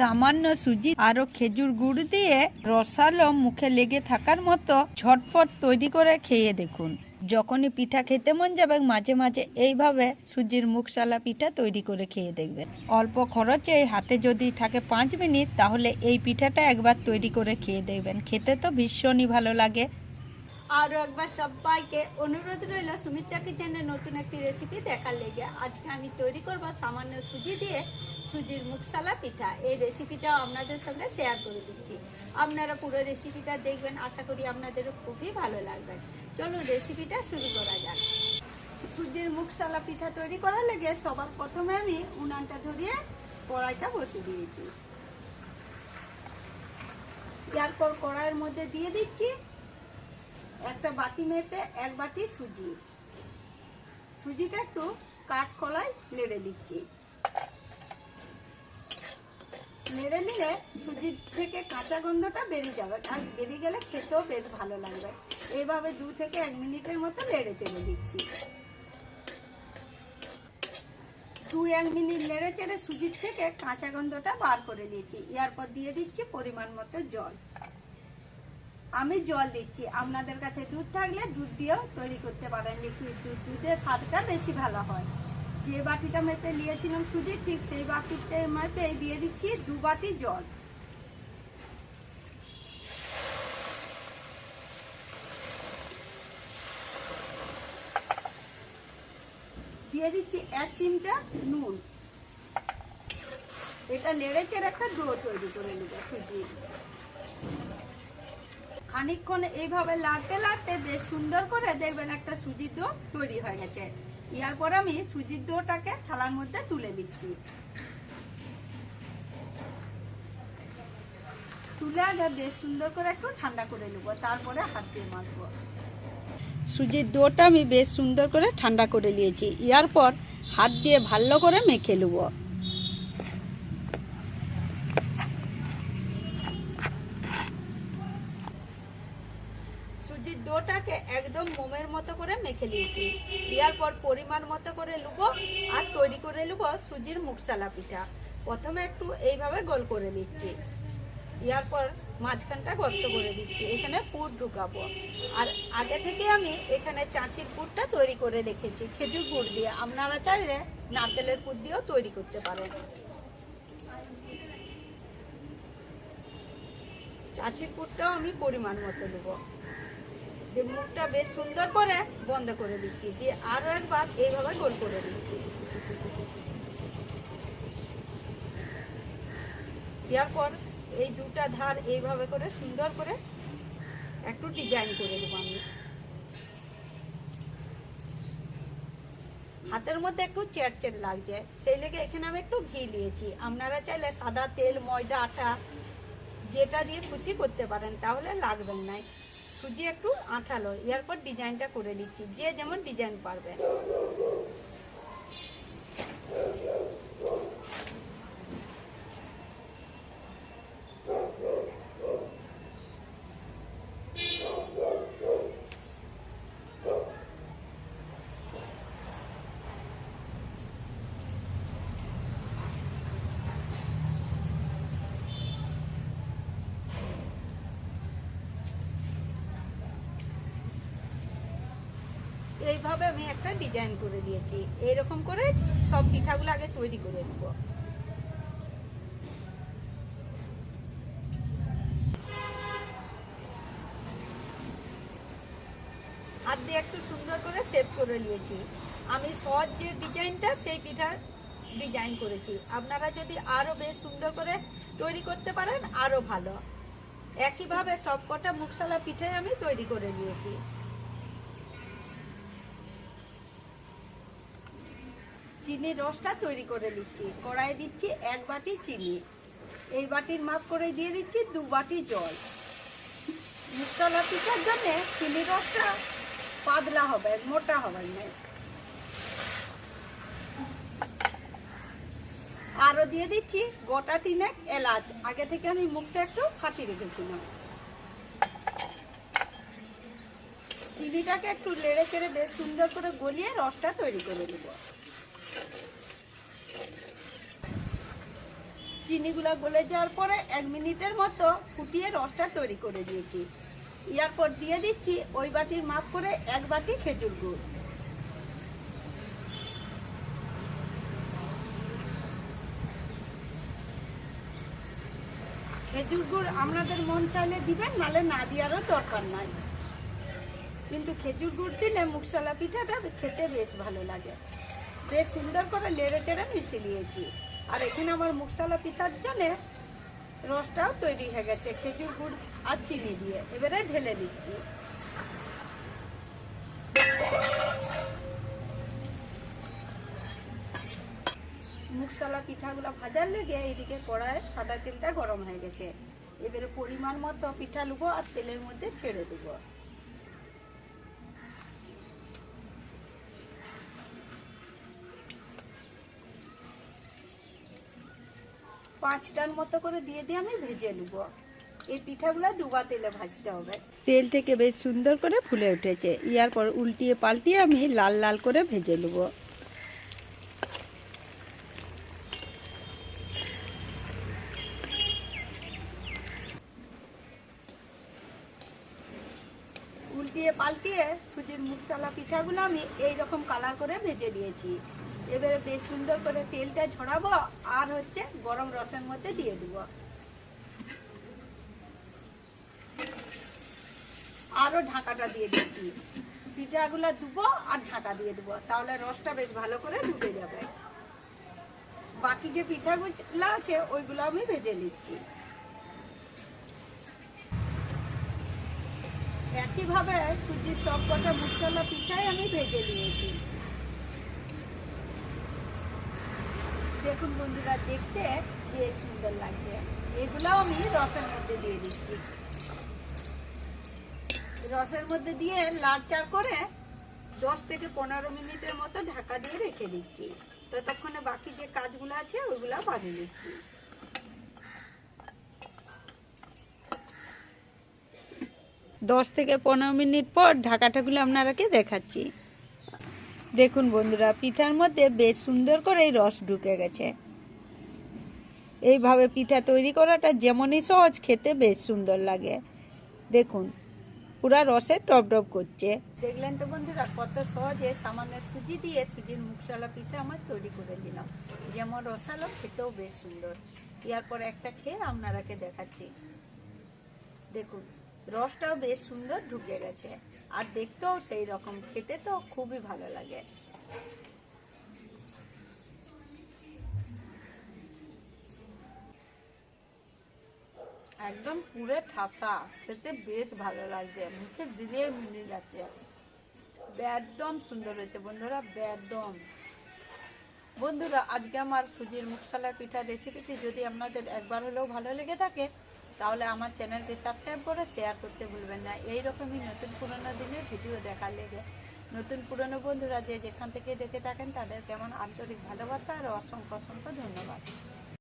সামান্য সুজি আর খেজুর গুড় দিয়ে রসালো মুখে লেগে থাকার মতো ঝটপট তৈরি করে খেয়ে দেখুন। যখনই পিঠা খেতে মন যাবে মাঝে মাঝে এইভাবে সুজির মুখশালা পিঠা তৈরি করে খেয়ে দেখবেন। অল্প খরচে হাতে যদি থাকে 5 মিনিট, তাহলে এই পিঠাটা একবার তৈরি করে খেয়ে দেখবেন। খেতে তো ভীষণই ভালো লাগে। আরও একবার সবাইকে অনুরোধ রইল সুমিত্রা কিচেনের নতুন একটি রেসিপি দেখার লেগে। আজকে আমি তৈরি করব সামান্য সুজি দিয়ে সুজির মুখশালা পিঠা। এই রেসিপিটাও আপনাদের সঙ্গে শেয়ার করে দিচ্ছি। আপনারা পুরো রেসিপিটা দেখবেন, আশা করি আপনাদেরও খুবই ভালো লাগবে। চলুন রেসিপিটা শুরু করা যাক। সুজির মুখশালা পিঠা তৈরি করার লেগে সবার প্রথমে আমি উনানটা ধরিয়ে কড়াইটা বসিয়ে দিয়েছি। এরপর কড়াইয়ের মধ্যে দিয়ে দিচ্ছি একটা বাটি মেপে 1 বাটি সুজি। সুজিটা একটু কাঠ কলায় নেড়ে দিচ্ছি। নেড়ে নিলে সুজির থেকে কাঁচা গন্ধটা বেরিয়ে যাবে, আর বেরিয়ে গেলে খেতেও বেশ ভালো লাগবে। এইভাবে 2 থেকে 1 মিনিটের মতো নেড়ে চেড়ে দিচ্ছি। 2-1 মিনিট নেড়ে চেড়ে সুজির থেকে কাঁচা গন্ধটা বার করে নিয়েছি। এরপর দিয়ে দিচ্ছি পরিমাণ মতো জল। আমি জল দিচ্ছি, আপনাদের কাছে দুধ থাকলে দুধ দিয়েও তৈরি করতে পারেন। লিকুইড দুধের স্বাদটা বেশি ভালো হয়। যে বাটিটা মেপে নিয়েছিলাম সুজি, ঠিক সেই বাটিতে মেপে দিয়ে দিচ্ছি 2 বাটি জল। দিয়ে দিচ্ছি 1 চিমটা নুন। এটা নেড়ে চেড়ে একটা ডো তৈরি করে নেব সুজি। খানিকক্ষণ এইভাবে লাড়তে লাড়তে বেশ সুন্দর করে দেখবেন একটা সুজির ডো তৈরি হয়ে গেছে। এরপর আমি সুজির ডোটাকে থালার মধ্যে তুলে দিচ্ছি। তুলে আগে বেশ সুন্দর করে একটু ঠান্ডা করে নেব, তারপরে হাত দিয়ে মাখবো। সুজির ডোটা আমি বেশ সুন্দর করে ঠান্ডা করে নিয়েছি। এরপর হাত দিয়ে ভালো করে মেখে নেব। সুজির ডোটাকে একদম মোমের মতো করে মেখে নিয়েছি। এরপর পরিমাণ মতো করে লুবো আর তৈরি করে লুবো সুজির মুখশালা পিঠা। প্রথমে একটু এইভাবে গোল করে নিচ্ছি। এরপর মাঝখানটা গর্ত করে দিচ্ছি, এখানে পুর ঢুকাবো। আর আগে থেকে আমি এখানে চাচির পুরটা তৈরি করে রেখেছি খেজুর গুড় দিয়ে। আপনারা চাইলে নারকেলের পুর দিয়েও তৈরি করতে পারেন। চাচির পুরটাও আমি পরিমাণ মতো নেবো। যে মুখটা বেশ সুন্দর করে বন্ধ করে দিচ্ছি, দিয়ে আরো একবার এইভাবে গোল করে দিচ্ছি। এরপর এই দুটা ধার এইভাবে করে সুন্দর করে একটু ডিজাইন করে দেবো। আমি হাতের মধ্যে একটু চেট লাগছে, সেই লেগে এখানে আমি একটু ঘি নিয়েছি। আপনারা চাইলে সাদা তেল, ময়দা, আটা যেটা দিয়ে খুশি করতে পারেন, তাহলে লাগবেন না। সুজি একটু আঠালো। এরপর ডিজাইনটা করে নিচ্ছি, যে যেমন ডিজাইন পারবে। এইভাবে আমি একটা ডিজাইন করে দিয়েছি। এইরকম করে সব পিঠাগুলো আগে তৈরি করে নেব। হাত দিয়ে একটু সুন্দর করে শেপ করে নিয়েছি। আমি সহজ যে ডিজাইনটা সেই পিঠার ডিজাইন করেছি। আপনারা যদি আরো বেশ সুন্দর করে তৈরি করতে পারেন আরো ভালো। একইভাবে সবকটা মুখশালা পিঠাই আমি তৈরি করে নিয়েছি। চিনির রসটা তৈরি করে নিচ্ছি। কড়াই দিচ্ছি 1 বাটি চিনি। এই বাটির মাপ করে দিয়ে দিচ্ছি 2 বাটি জল। মুখশালা পিঠার জন্য চিনির রসটা পাতলা হবে, মোটা হবে না। আরো দিয়ে দিচ্ছি গোটা 3 এলাচ। আগে থেকে আমি মুখটা একটু ফাটিয়ে রেখেছিলাম। চিনিটাকে একটু নেড়ে চেড়ে বেশ সুন্দর করে গলিয়ে রসটা তৈরি করে নেব। চিনিগুলো গলে যাওয়ার পরে 1 মিনিটের মতো ফুটিয়ে রসটা তৈরি করে দিয়েছি। এরপর দিয়ে দিচ্ছি ওই বাটির মাপ করে 1 বাটি খেজুর গুড়। খেজুর গুড় আপনাদের মন চাইলে দিবেন, নালে না দেওয়ারও দরকার নাই, কিন্তু খেজুর গুড় দিলে মুগশালা পিঠাটা খেতে বেশ ভালো লাগে। বেশ সুন্দর করে লেড়ে চেড়ে মিশিয়ে নিয়েছি। আর এখানে আমার মুগশালা পিঠার জন্য রসটাও তৈরি হয়ে গেছে খেজুর গুড় আর চিনি দিয়ে। এবারে ঢেলে নিচ্ছি। মুগশালা পিঠাগুলো ভাজার লেগে এদিকে কড়াইয়ে সাদা তেলটা গরম হয়ে গেছে। এবারে পরিমাণ মতো পিঠা লুবো আর তেলের মধ্যে ছেড়ে দেবো। পাঁচটার মতো করে দিয়ে আমি ভেজে নেব। এই পিঠাগুলো ডুবা তেলে ভাজতে হবে। তেল থেকে বেশ সুন্দর করে ফুলে উঠেছে। এরপর উল্টিয়ে পাল্টিয়ে আমি লাল লাল করে ভেজে নেব। উল্টিয়ে পাল্টিয়ে সুজির মুগশালা পিঠাগুলো আমি এইরকম কালার করে ভেজে নিয়েছি। এবারে বেশ সুন্দর করে তেলটা ঝরাবো আর গরম রসের মধ্যে দিয়ে দেব। আরো ঢাকাটা দিয়ে দিচ্ছি। পিঠাগুলো দেবো আর ঢাকা দিয়ে দেবো, তাহলে রসটা বেশ ভালো করে ঢুকে যাবে। বাকি যে পিঠাগুলো আছে ওইগুলো আমি ভেজে নিচ্ছি। একইভাবে সুজির সব কটা মুগশালা পিঠাই আমি ভেজে নিয়েছি। দেখুন বন্ধুরা, দেখতে বেশ সুন্দর লাগছে। এগুলো আমি রসের মধ্যে দিয়ে দিচ্ছি। রসের মধ্যে দিয়ে নাড়চাড় করে 10 থেকে 15 মিনিটের মতো ঢাকা দিয়ে রেখে দিচ্ছি। ততক্ষণে বাকি যে কাজগুলো আছে ওইগুলো বানিয়ে নিচ্ছি। দশ থেকে 15 মিনিট পর ঢাকাটাগুলো আপনারাকে দেখাচ্ছি। দেখুন বন্ধুরা, পিঠার মধ্যে বেশ সুন্দর করে রস ঢুকে গেছে। এইভাবে পিঠা তৈরি করাটা যেমনই সহজ, খেতে বেশ সুন্দর লাগে। দেখুন পুরা রসে টপ টপ করছে। দেখলেন তো বন্ধুরা, কত সহজে সামান্য সুজি দিয়ে সুজির মুগশালা পিঠা আমার তৈরি করে দিলাম। যেমন রসালো, খেতেও বেশ সুন্দর। এরপর একটা খেয়ে আপনারাকে দেখাচ্ছি। দেখুন রসটাও বেশ সুন্দর ঢুকে গেছে আর দেখতেও সেই রকম, খেতে তো খুবই ভালো লাগে। একদম পুরো ঠাসা, খেতে বেশ ভালো লাগছে, মুখে দিলে মিলে যাচ্ছে। একদম সুন্দর হয়েছে বন্ধুরা, একদম। বন্ধুরা, আজকে আমার সুজির মুগশালা পিঠা রেসিপিটি যদি আপনাদের একবার হলেও ভালো লেগে থাকে, তাহলে আমার চ্যানেলটি সাবস্ক্রাইব করে শেয়ার করতে ভুলবেন না। এইরকমই নতুন পুরোনো দিনের ভিডিও দেখার লেগে নতুন পুরনো বন্ধুরা যে যেখান থেকে দেখে থাকেন তাদের কেমন আন্তরিক ভালোবাসা আর অসংখ্য অসংখ্য ধন্যবাদ।